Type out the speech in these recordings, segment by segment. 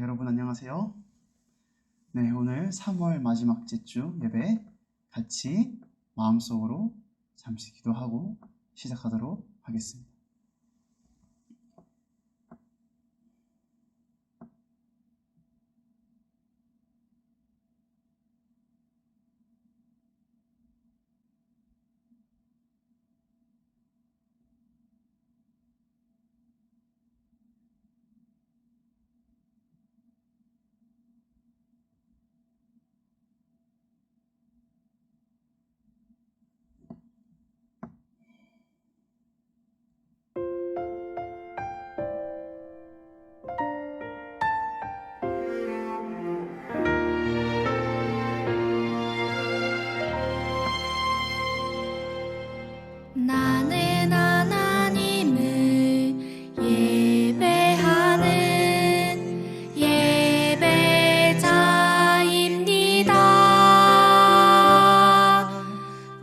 여러분 안녕하세요. 네, 오늘 3월 마지막 주 예배 같이 마음속으로 잠시 기도하고 시작하도록 하겠습니다. 나는 하나님을 예배하는 예배자입니다.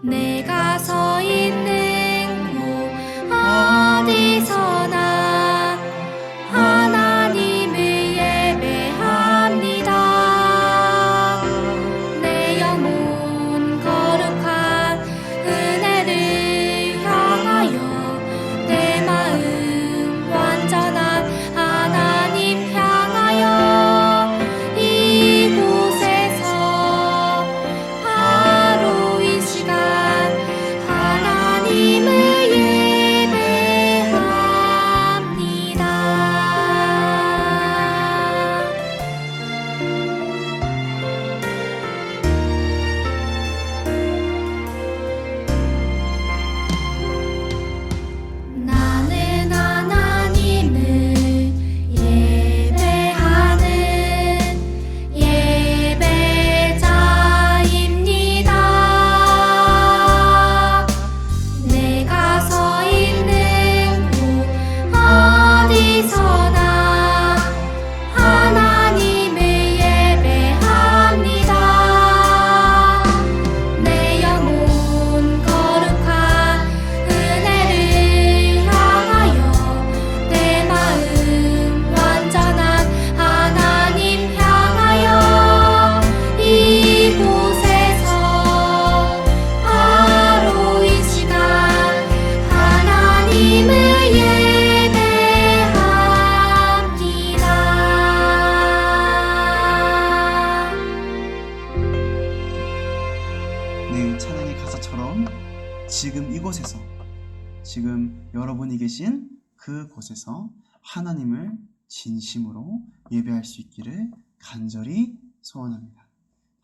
내가 서 있는 곳 어디서나 하나님을 예배합니다. 내 영혼 거룩한 은혜를 내 마음 완전한 하나님 향하여 이곳에서 바로 이 시간 하나님을 예배합니다. 나는 하나님을 예배하는 예배자입니다. 내가 서 있는 곳 어디서나 하나님을 예배합니다. 내 영혼 거룩한 은혜를 내 마음 완전한 하나님 향하여 이곳에서 바로 이 시간 하나님을 예배합니다. 네, 찬양의 가사처럼 지금 이곳에서, 지금 여러분이 계신 그곳에서 하나님을 진심으로 예배할 수 있기를 간절히 소원합니다.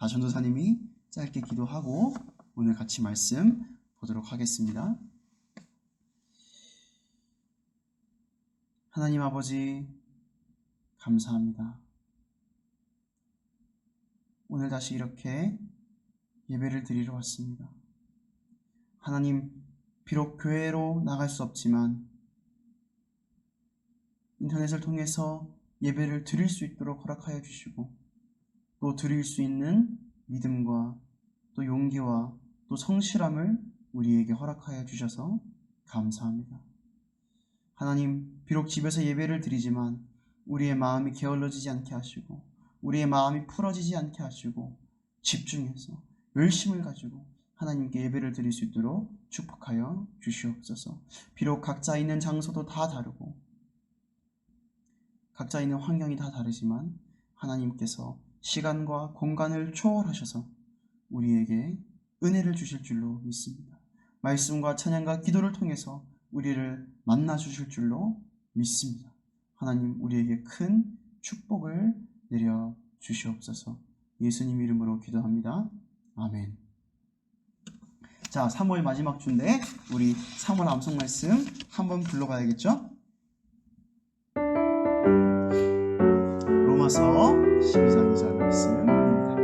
전도사님이 짧게 기도하고 오늘 같이 말씀 보도록 하겠습니다. 하나님 아버지, 감사합니다. 오늘 다시 이렇게 예배를 드리러 왔습니다. 하나님, 비록 교회로 나갈 수 없지만 인터넷을 통해서 예배를 드릴 수 있도록 허락하여 주시고, 또 드릴 수 있는 믿음과 또 용기와 또 성실함을 우리에게 허락하여 주셔서 감사합니다. 하나님, 비록 집에서 예배를 드리지만 우리의 마음이 게을러지지 않게 하시고, 우리의 마음이 풀어지지 않게 하시고, 집중해서 열심을 가지고 하나님께 예배를 드릴 수 있도록 축복하여 주시옵소서. 비록 각자 있는 장소도 다 다르고 각자 있는 환경이 다 다르지만 하나님께서 시간과 공간을 초월하셔서 우리에게 은혜를 주실 줄로 믿습니다. 말씀과 찬양과 기도를 통해서 우리를 만나 주실 줄로 믿습니다. 하나님, 우리에게 큰 축복을 내려 주시옵소서. 예수님 이름으로 기도합니다. 아멘. 자, 3월 마지막 주인데 우리 3월 암송 말씀 한번 불러가야겠죠? 로마서 12장 2절 말씀입니다.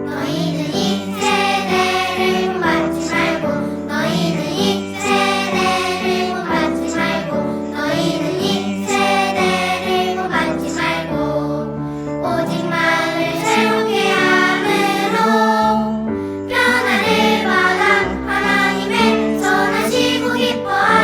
너희는 이 세대를 본받지 말고, 너희는 이 세대를 본받지 말고, 너희는 이 세대를 본받지 말고, 오직 마음을 새롭게 함으로 변화를 받아 하나님의 선하시고 기뻐하시는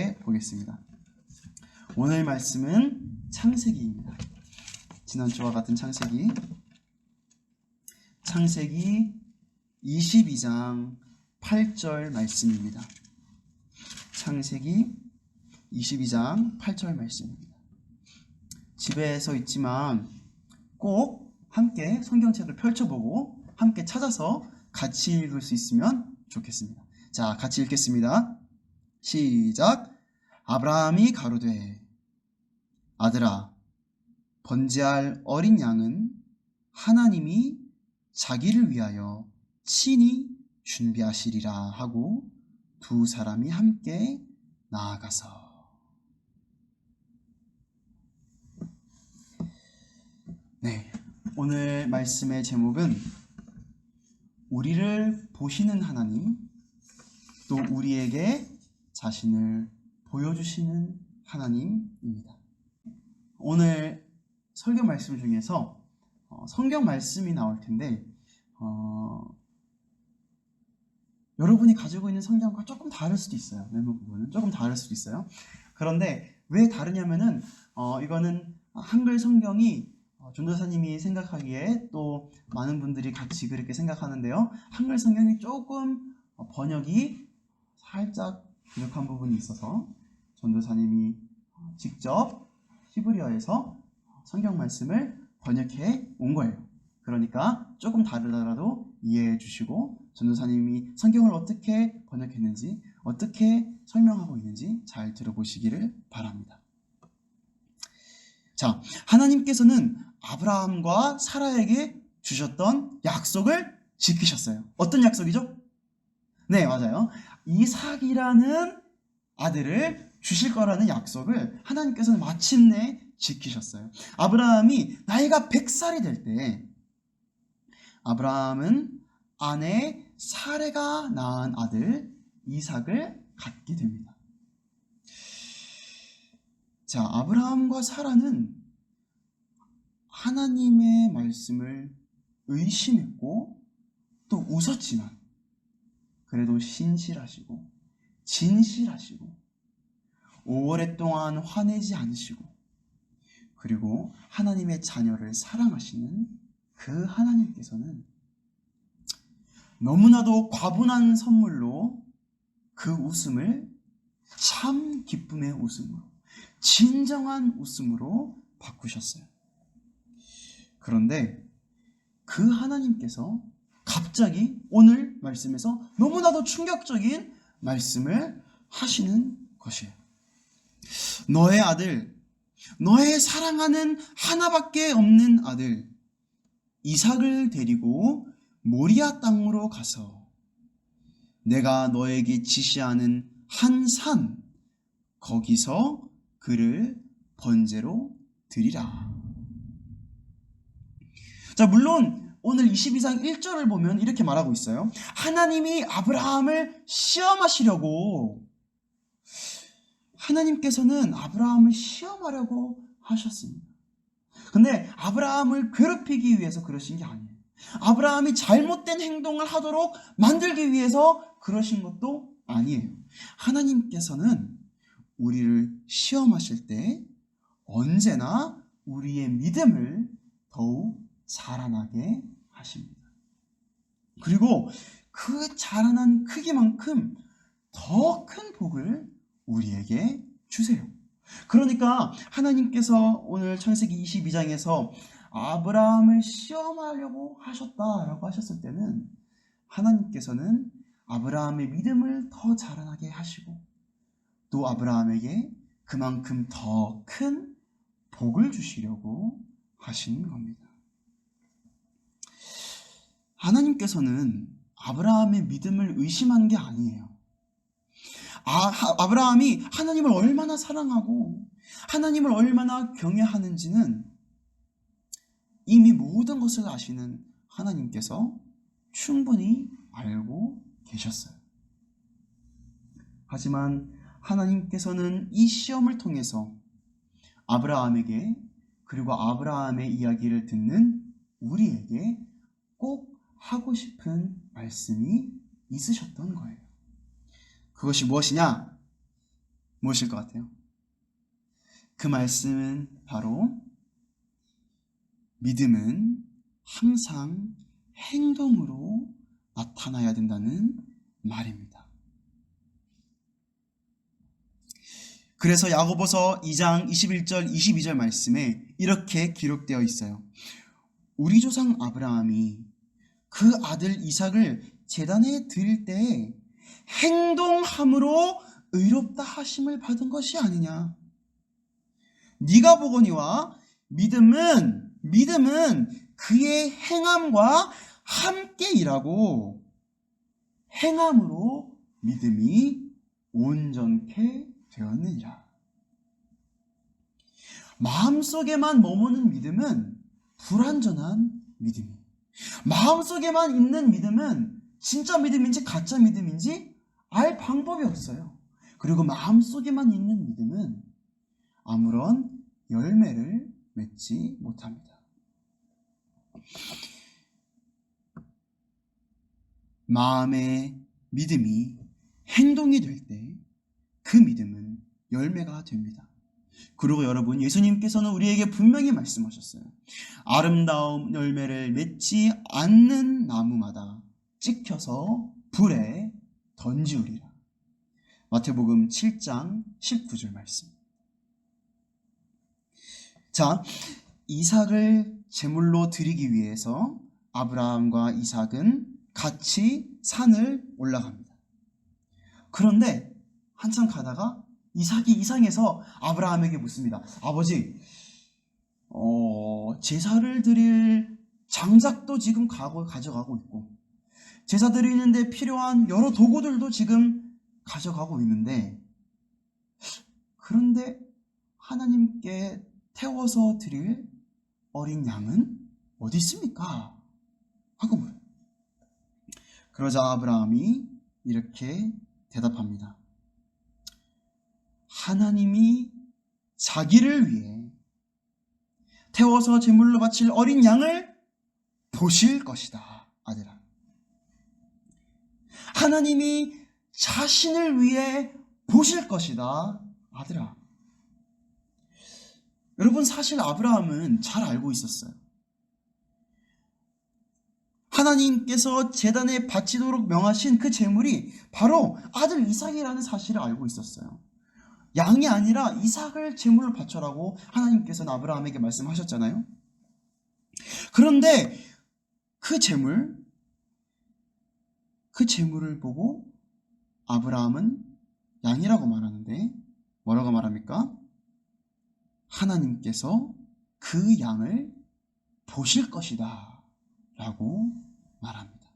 함께 보겠습니다. 오늘 말씀은 창세기입니다. 지난주와 같은 창세기 22장 8절 말씀입니다. 창세기 22장 8절 말씀입니다. 집에서 있지만 꼭 함께 성경책을 펼쳐보고 함께 찾아서 같이 읽을 수 있으면 좋겠습니다. 자, 같이 읽겠습니다. 시작. 아브라함이 가로되 아들아 번제할 어린 양은 하나님이 자기를 위하여 친히 준비하시리라 하고 두 사람이 함께 나아가서. 네, 오늘 말씀의 제목은 우리를 보시는 하나님, 또 우리에게 자신을 보여주시는 하나님입니다. 오늘 설교 말씀 중에서 성경 말씀이 나올 텐데 여러분이 가지고 있는 성경과 조금 다를 수도 있어요. 메모 부분은 조금 다를 수도 있어요. 그런데 왜 다르냐면은 이거는 한글 성경이 전도사님이 생각하기에 또 많은 분들이 같이 그렇게 생각하는데요. 한글 성경이 조금 번역이 살짝 부족한 부분이 있어서 전도사님이 직접 히브리어에서 성경 말씀을 번역해 온 거예요. 그러니까 조금 다르더라도 이해해 주시고 전도사님이 성경을 어떻게 번역했는지, 어떻게 설명하고 있는지 잘 들어보시기를 바랍니다. 자, 하나님께서는 아브라함과 사라에게 주셨던 약속을 지키셨어요. 어떤 약속이죠? 네, 맞아요. 이삭이라는 아들을 주실 거라는 약속을 하나님께서는 마침내 지키셨어요. 아브라함이 나이가 100살이 될 때 아브라함은 아내 사레가 낳은 아들 이삭을 갖게 됩니다. 자, 아브라함과 사라는 하나님의 말씀을 의심했고 또 웃었지만 그래도 신실하시고 진실하시고 오랫동안 화내지 않으시고 그리고 하나님의 자녀를 사랑하시는 그 하나님께서는 너무나도 과분한 선물로 그 웃음을 참 기쁨의 웃음으로, 진정한 웃음으로 바꾸셨어요. 그런데 그 하나님께서 갑자기 오늘 말씀에서 너무나도 충격적인 말씀을 하시는 것이에요. 너의 아들, 너의 사랑하는 하나밖에 없는 아들 이삭을 데리고 모리아 땅으로 가서 내가 너에게 지시하는 한 산 거기서 그를 번제로 드리라. 자, 물론 오늘 22장 1절을 보면 이렇게 말하고 있어요. 하나님이 아브라함을 시험하시려고, 하나님께서는 아브라함을 시험하려고 하셨습니다. 근데 아브라함을 괴롭히기 위해서 그러신 게 아니에요. 아브라함이 잘못된 행동을 하도록 만들기 위해서 그러신 것도 아니에요. 하나님께서는 우리를 시험하실 때 언제나 우리의 믿음을 더욱 자라나게 하십니다. 그리고 그 자라난 크기만큼 더 큰 복을 우리에게 주세요. 그러니까 하나님께서 오늘 창세기 22장에서 아브라함을 시험하려고 하셨다라고 하셨을 때는 하나님께서는 아브라함의 믿음을 더 자라나게 하시고 또 아브라함에게 그만큼 더 큰 복을 주시려고 하시는 겁니다. 하나님께서는 아브라함의 믿음을 의심한 게 아니에요. 아브라함이 하나님을 얼마나 사랑하고 하나님을 얼마나 경외하는지는 이미 모든 것을 아시는 하나님께서 충분히 알고 계셨어요. 하지만 하나님께서는 이 시험을 통해서 아브라함에게 그리고 아브라함의 이야기를 듣는 우리에게 꼭 하고 싶은 말씀이 있으셨던 거예요. 그것이 무엇이냐? 무엇일 것 같아요? 그 말씀은 바로 믿음은 항상 행동으로 나타나야 된다는 말입니다. 그래서 야고보서 2장 21절 22절 말씀에 이렇게 기록되어 있어요. 우리 조상 아브라함이 그 아들 이삭을 제단에 드릴 때에 행동함으로 의롭다 하심을 받은 것이 아니냐. 네가 보거니와 믿음은 그의 행함과 함께 일하고 행함으로 믿음이 온전케 되었느니라. 마음속에만 머무는 믿음은 불완전한 믿음이에요. 마음속에만 있는 믿음은 진짜 믿음인지 가짜 믿음인지 알 방법이 없어요. 그리고 마음속에만 있는 믿음은 아무런 열매를 맺지 못합니다. 마음의 믿음이 행동이 될 때 그 믿음은 열매가 됩니다. 그리고 여러분, 예수님께서는 우리에게 분명히 말씀하셨어요. 아름다운 열매를 맺지 않는 나무마다 찍혀서 불에 던지우리라. 마태복음 7장 19절 말씀. 자, 이삭을 제물로 드리기 위해서 아브라함과 이삭은 같이 산을 올라갑니다. 그런데 한참 가다가 이삭이 이상해서 아브라함에게 묻습니다. 아버지, 제사를 드릴 장작도 지금 가져가고 있고 제사 드리는데 필요한 여러 도구들도 지금 가져가고 있는데 그런데 하나님께 태워서 드릴 어린 양은 어디 있습니까? 하고 물어요. 그러자 아브라함이 이렇게 대답합니다. 하나님이 자기를 위해 태워서 제물로 바칠 어린 양을 보실 것이다, 아들아. 하나님이 자신을 위해 보실 것이다, 아들아. 여러분, 사실 아브라함은 잘 알고 있었어요. 하나님께서 제단에 바치도록 명하신 그 제물이 바로 아들 이삭이라는 사실을 알고 있었어요. 양이 아니라 이삭을 제물로 바쳐라고 하나님께서는 아브라함에게 말씀하셨잖아요. 그런데 그 제물을 보고 아브라함은 양이라고 말하는데 뭐라고 말합니까? 하나님께서 그 양을 보실 것이다 라고 말합니다.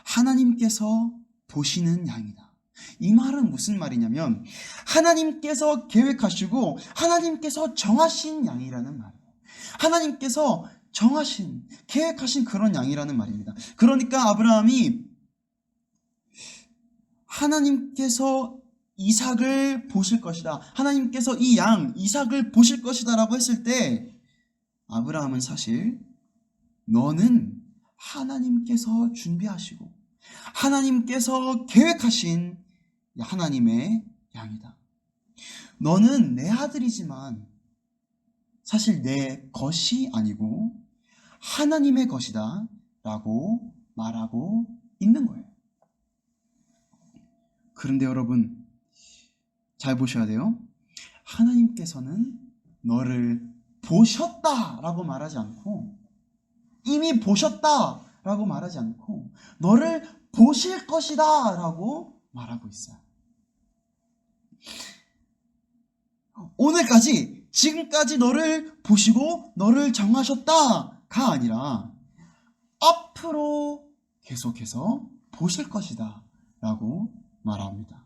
하나님께서 보시는 양이다. 이 말은 무슨 말이냐면 하나님께서 계획하시고 하나님께서 정하신 양이라는 말이에요. 하나님께서 정하신, 계획하신 그런 양이라는 말입니다. 그러니까 아브라함이 하나님께서 이삭을 보실 것이다, 하나님께서 이 양 이삭을 보실 것이다 라고 했을 때 아브라함은 사실 너는 하나님께서 준비하시고 하나님께서 계획하신 하나님의 양이다. 너는 내 아들이지만 사실 내 것이 아니고 하나님의 것이다 라고 말하고 있는 거예요. 그런데 여러분, 잘 보셔야 돼요. 하나님께서는 너를 보셨다 라고 말하지 않고 이미 보셨다 라고 말하지 않고 너를 보실 것이다 라고 말하고 있어요. 오늘까지, 지금까지 너를 보시고 너를 정하셨다가 아니라 앞으로 계속해서 보실 것이다 라고 말합니다.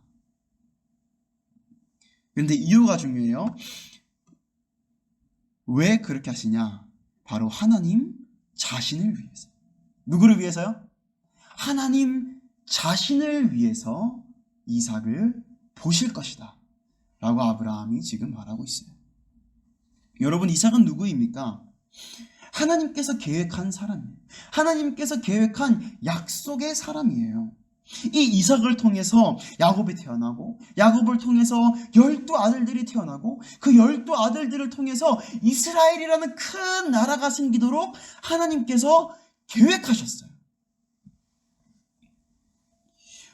그런데 이유가 중요해요. 왜 그렇게 하시냐? 바로 하나님 자신을 위해서. 누구를 위해서요? 하나님 자신을 위해서 이삭을 보실 것이다 라고 아브라함이 지금 말하고 있어요. 여러분, 이삭은 누구입니까? 하나님께서 계획한 사람이에요. 하나님께서 계획한 약속의 사람이에요. 이 이삭을 통해서 야곱이 태어나고, 야곱을 통해서 12아들들이 태어나고, 그 12아들들을 통해서 이스라엘이라는 큰 나라가 생기도록 하나님께서 계획하셨어요.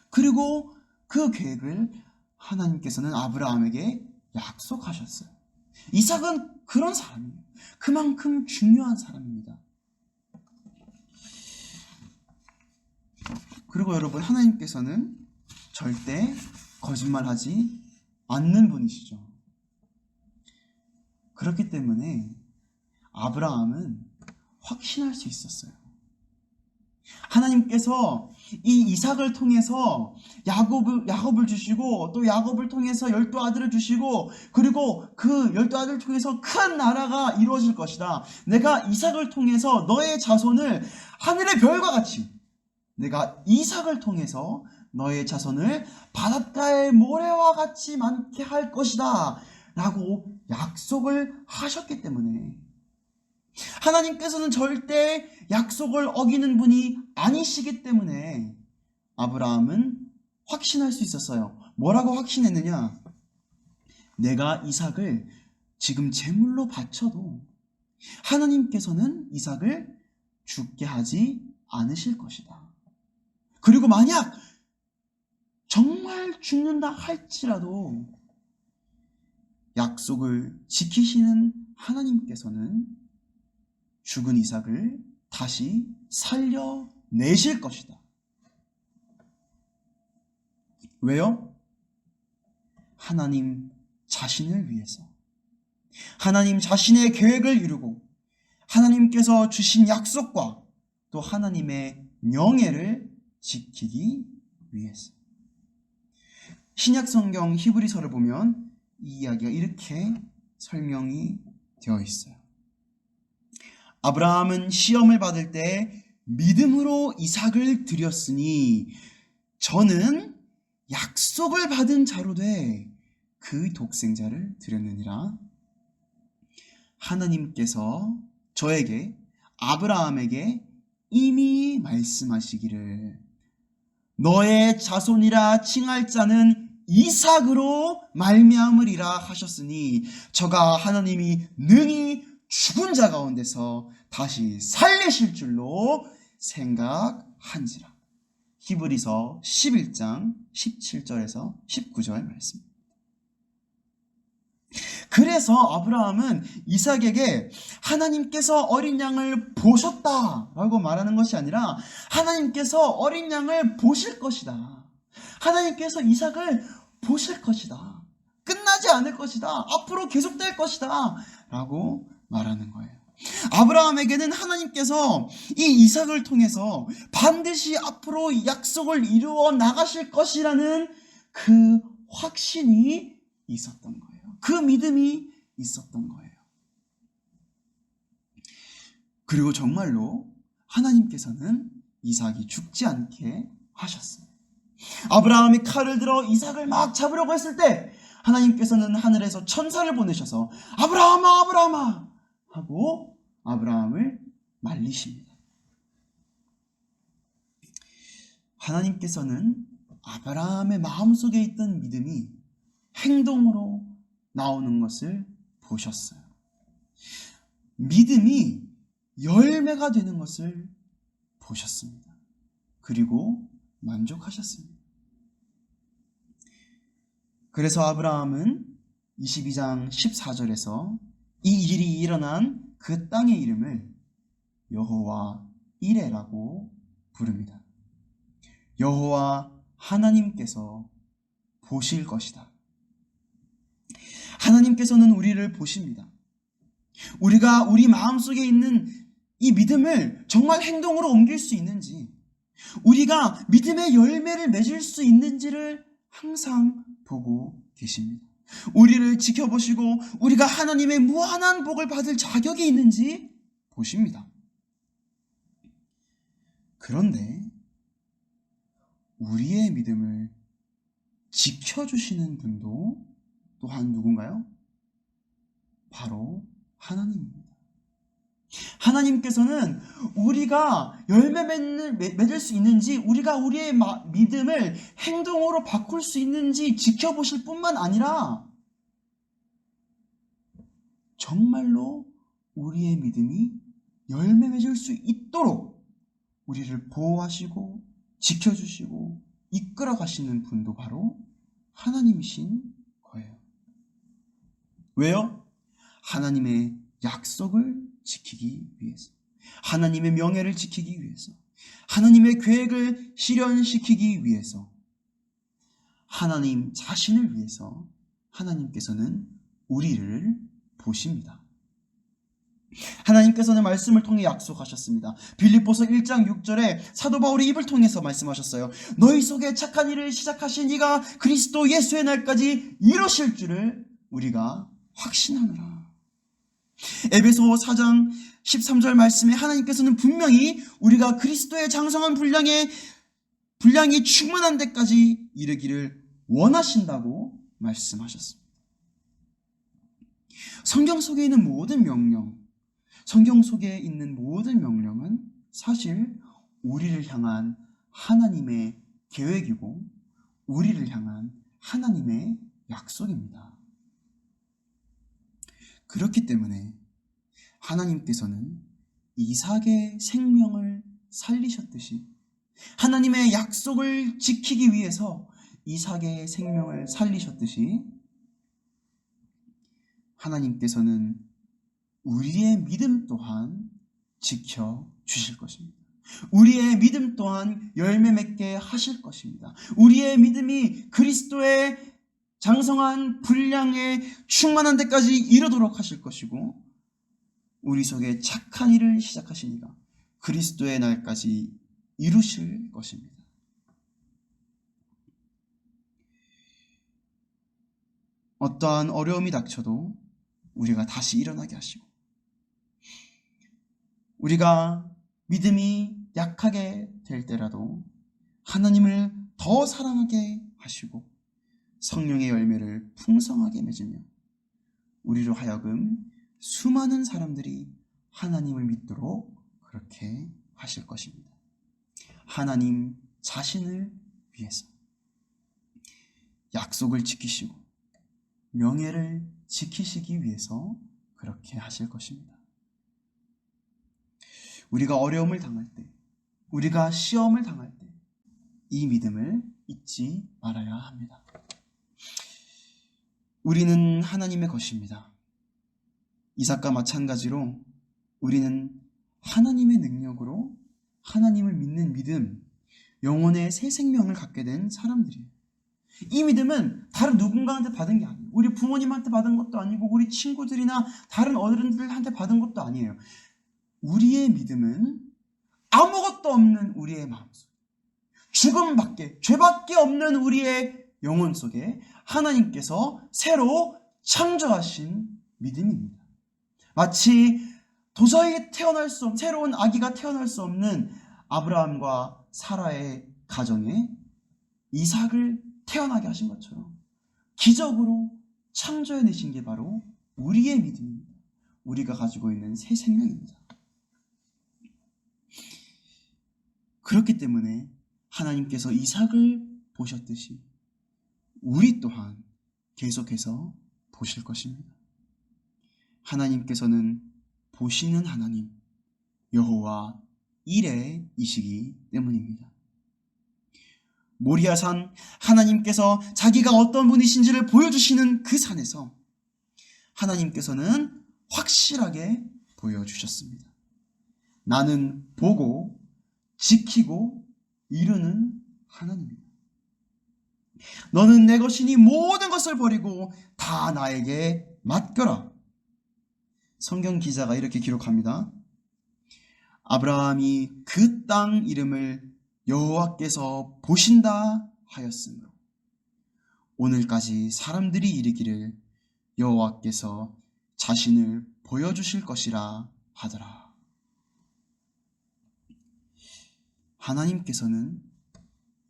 그리고 그 계획을 하나님께서는 아브라함에게 약속하셨어요. 이삭은 그런 사람이에요. 그만큼 중요한 사람입니다. 그리고 여러분, 하나님께서는 절대 거짓말하지 않는 분이시죠. 그렇기 때문에 아브라함은 확신할 수 있었어요. 하나님께서 이 이삭을 통해서 야곱을 주시고, 또 야곱을 통해서 12아들을 주시고, 그리고 그 12아들을 통해서 큰 나라가 이루어질 것이다. 내가 이삭을 통해서 너의 자손을 하늘의 별과 같이, 내가 이삭을 통해서 너의 자손을 바닷가의 모래와 같이 많게 할 것이다 라고 약속을 하셨기 때문에, 하나님께서는 절대 약속을 어기는 분이 아니시기 때문에 아브라함은 확신할 수 있었어요. 뭐라고 확신했느냐? 내가 이삭을 지금 제물로 바쳐도 하나님께서는 이삭을 죽게 하지 않으실 것이다. 그리고 만약 정말 죽는다 할지라도 약속을 지키시는 하나님께서는 죽은 이삭을 다시 살려내실 것이다. 왜요? 하나님 자신을 위해서, 하나님 자신의 계획을 이루고 하나님께서 주신 약속과 또 하나님의 명예를 지키기 위해서. 신약성경 히브리서를 보면 이 이야기가 이렇게 설명이 되어 있어요. 아브라함은 시험을 받을 때 믿음으로 이삭을 드렸으니 저는 약속을 받은 자로 돼 그 독생자를 드렸느니라. 하나님께서 저에게, 아브라함에게 이미 말씀하시기를 너의 자손이라 칭할 자는 이삭으로 말미암으리라 하셨으니 저가 하나님이 능히 죽은 자 가운데서 다시 살리실 줄로 생각한지라. 히브리서 11장 17절에서 19절 말씀. 그래서 아브라함은 이삭에게 하나님께서 어린 양을 보셨다라고 말하는 것이 아니라 하나님께서 어린 양을 보실 것이다. 하나님께서 이삭을 보실 것이다. 끝나지 않을 것이다. 앞으로 계속될 것이다. 라고 말하는 거예요. 아브라함에게는 하나님께서 이 이삭을 통해서 반드시 앞으로 약속을 이루어 나가실 것이라는 그 확신이 있었던 거예요. 그 믿음이 있었던 거예요. 그리고 정말로 하나님께서는 이삭이 죽지 않게 하셨어요. 아브라함이 칼을 들어 이삭을 막 잡으려고 했을 때 하나님께서는 하늘에서 천사를 보내셔서 아브라함아 아브라함아 하고 아브라함을 말리십니다. 하나님께서는 아브라함의 마음속에 있던 믿음이 행동으로 나오는 것을 보셨어요. 믿음이 열매가 되는 것을 보셨습니다. 그리고 만족하셨습니다. 그래서 아브라함은 22장 14절에서 이 일이 일어난 그 땅의 이름을 여호와 이레라고 부릅니다. 여호와 하나님께서 보실 것이다. 하나님께서는 우리를 보십니다. 우리가 우리 마음속에 있는 이 믿음을 정말 행동으로 옮길 수 있는지, 우리가 믿음의 열매를 맺을 수 있는지를 항상 보고 계십니다. 우리를 지켜보시고 우리가 하나님의 무한한 복을 받을 자격이 있는지 보십니다. 그런데 우리의 믿음을 지켜주시는 분도 또한 누군가요? 바로 하나님입니다. 하나님께서는 우리가 열매 맺을 수 있는지, 우리가 우리의 믿음을 행동으로 바꿀 수 있는지 지켜보실 뿐만 아니라 정말로 우리의 믿음이 열매 맺을 수 있도록 우리를 보호하시고 지켜주시고 이끌어 가시는 분도 바로 하나님이신 거예요. 왜요? 하나님의 약속을 지키기 위해서, 하나님의 명예를 지키기 위해서, 하나님의 계획을 실현시키기 위해서, 하나님 자신을 위해서 하나님께서는 우리를 보십니다. 하나님께서는 말씀을 통해 약속하셨습니다. 빌립보서 1장 6절에 사도 바울이 입을 통해서 말씀하셨어요. 너희 속에 착한 일을 시작하신 이가 그리스도 예수의 날까지 이루실 줄을 우리가 확신하노라. 에베소 4장 13절 말씀에 하나님께서는 분명히 우리가 그리스도의 장성한 분량이 충만한 데까지 이르기를 원하신다고 말씀하셨습니다. 성경 속에 있는 모든 명령, 성경 속에 있는 모든 명령은 사실 우리를 향한 하나님의 계획이고 우리를 향한 하나님의 약속입니다. 그렇기 때문에 하나님께서는 이삭의 생명을 살리셨듯이, 하나님의 약속을 지키기 위해서 이삭의 생명을 살리셨듯이, 하나님께서는 우리의 믿음 또한 지켜주실 것입니다. 우리의 믿음 또한 열매 맺게 하실 것입니다. 우리의 믿음이 그리스도의 장성한 분량에 충만한 데까지 이르도록 하실 것이고, 우리 속에 착한 일을 시작하신 이가 그리스도의 날까지 이루실 것입니다. 어떠한 어려움이 닥쳐도 우리가 다시 일어나게 하시고, 우리가 믿음이 약하게 될 때라도 하나님을 더 사랑하게 하시고 성령의 열매를 풍성하게 맺으며 우리로 하여금 수많은 사람들이 하나님을 믿도록 그렇게 하실 것입니다. 하나님 자신을 위해서 약속을 지키시고 명예를 지키시기 위해서 그렇게 하실 것입니다. 우리가 어려움을 당할 때, 우리가 시험을 당할 때 이 믿음을 잊지 말아야 합니다. 우리는 하나님의 것입니다. 이삭과 마찬가지로 우리는 하나님의 능력으로 하나님을 믿는 믿음, 영혼의 새 생명을 갖게 된 사람들이에요. 이 믿음은 다른 누군가한테 받은 게 아니에요. 우리 부모님한테 받은 것도 아니고 우리 친구들이나 다른 어른들한테 받은 것도 아니에요. 우리의 믿음은 아무것도 없는 우리의 마음속, 죽음밖에, 죄밖에 없는 우리의 영혼 속에 하나님께서 새로 창조하신 믿음입니다. 마치 도저히 태어날 수 없는, 새로운 아기가 태어날 수 없는 아브라함과 사라의 가정에 이삭을 태어나게 하신 것처럼 기적으로 창조해내신 게 바로 우리의 믿음입니다. 우리가 가지고 있는 새 생명입니다. 그렇기 때문에 하나님께서 이삭을 보셨듯이 우리 또한 계속해서 보실 것입니다. 하나님께서는 보시는 하나님, 여호와 이레이시기 때문입니다. 모리아산, 하나님께서 자기가 어떤 분이신지를 보여주시는 그 산에서 하나님께서는 확실하게 보여주셨습니다. 나는 보고 지키고 이루는 하나님이다. 너는 내 것이니 모든 것을 버리고 다 나에게 맡겨라. 성경 기자가 이렇게 기록합니다. 아브라함이 그 땅 이름을 여호와께서 보신다 하였으므로 오늘까지 사람들이 이르기를 여호와께서 자신을 보여주실 것이라 하더라. 하나님께서는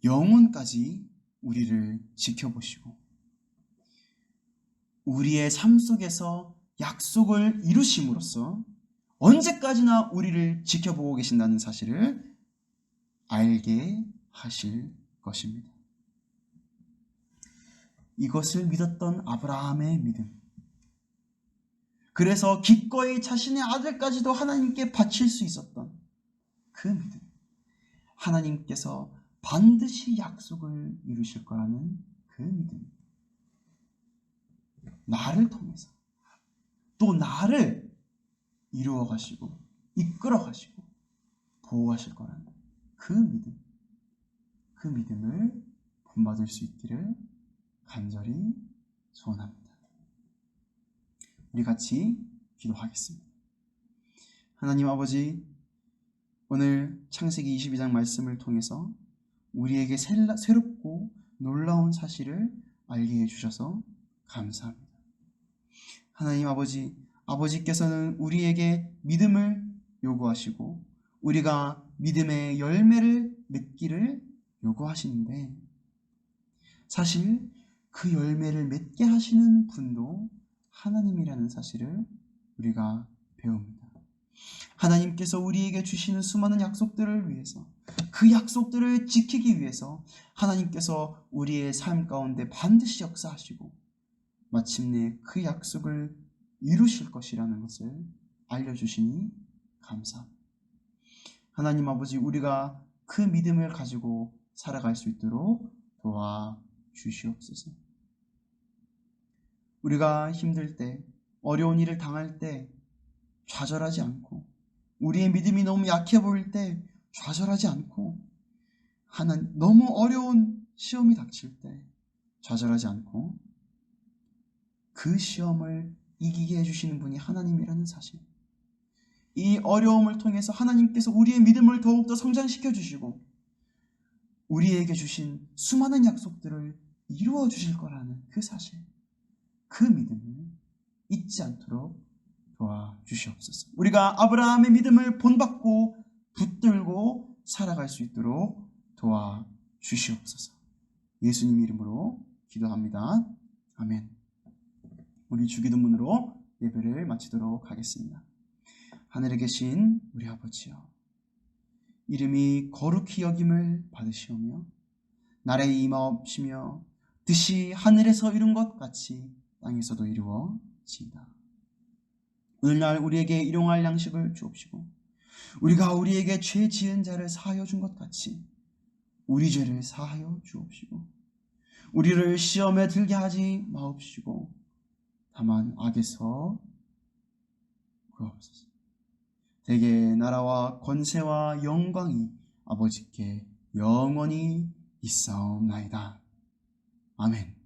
영원까지 우리를 지켜보시고 우리의 삶 속에서 약속을 이루심으로써 언제까지나 우리를 지켜보고 계신다는 사실을 알게 하실 것입니다. 이것을 믿었던 아브라함의 믿음, 그래서 기꺼이 자신의 아들까지도 하나님께 바칠 수 있었던 그 믿음, 하나님께서 반드시 약속을 이루실 거라는 그 믿음, 나를 통해서 또 나를 이루어 가시고 이끌어 가시고 보호하실 거라는 그 믿음, 그 믿음을 본받을 수 있기를 간절히 소원합니다. 우리 같이 기도하겠습니다. 하나님 아버지, 오늘 창세기 22장 말씀을 통해서 우리에게 새롭고 놀라운 사실을 알게 해주셔서 감사합니다. 하나님 아버지, 아버지께서는 우리에게 믿음을 요구하시고 우리가 믿음의 열매를 맺기를 요구하시는데, 사실 그 열매를 맺게 하시는 분도 하나님이라는 사실을 우리가 배웁니다. 하나님께서 우리에게 주시는 수많은 약속들을 위해서, 그 약속들을 지키기 위해서 하나님께서 우리의 삶 가운데 반드시 역사하시고 마침내 그 약속을 이루실 것이라는 것을 알려주시니 감사합니다. 하나님 아버지, 우리가 그 믿음을 가지고 살아갈 수 있도록 도와주시옵소서. 우리가 힘들 때, 어려운 일을 당할 때 좌절하지 않고, 우리의 믿음이 너무 약해 보일 때 좌절하지 않고, 너무 어려운 시험이 닥칠 때 좌절하지 않고, 그 시험을 이기게 해주시는 분이 하나님이라는 사실, 이 어려움을 통해서 하나님께서 우리의 믿음을 더욱더 성장시켜 주시고 우리에게 주신 수많은 약속들을 이루어 주실 거라는 그 사실, 그 믿음을 잊지 않도록 도와주시옵소서. 우리가 아브라함의 믿음을 본받고 붙들고 살아갈 수 있도록 도와주시옵소서. 예수님 이름으로 기도합니다. 아멘. 우리 주기도문으로 예배를 마치도록 하겠습니다. 하늘에 계신 우리 아버지여, 이름이 거룩히 여김을 받으시오며 나라의 임하옵시며 뜻이 하늘에서 이룬 것 같이 땅에서도 이루어지이다. 오늘날 우리에게 일용할 양식을 주옵시고 우리가 우리에게 죄 지은 자를 사하여 준 것 같이 우리 죄를 사하여 주옵시고 우리를 시험에 들게 하지 마옵시고 다만 악에서 구하옵소서. 대개 나라와 권세와 영광이 아버지께 영원히 있사옵나이다. 아멘.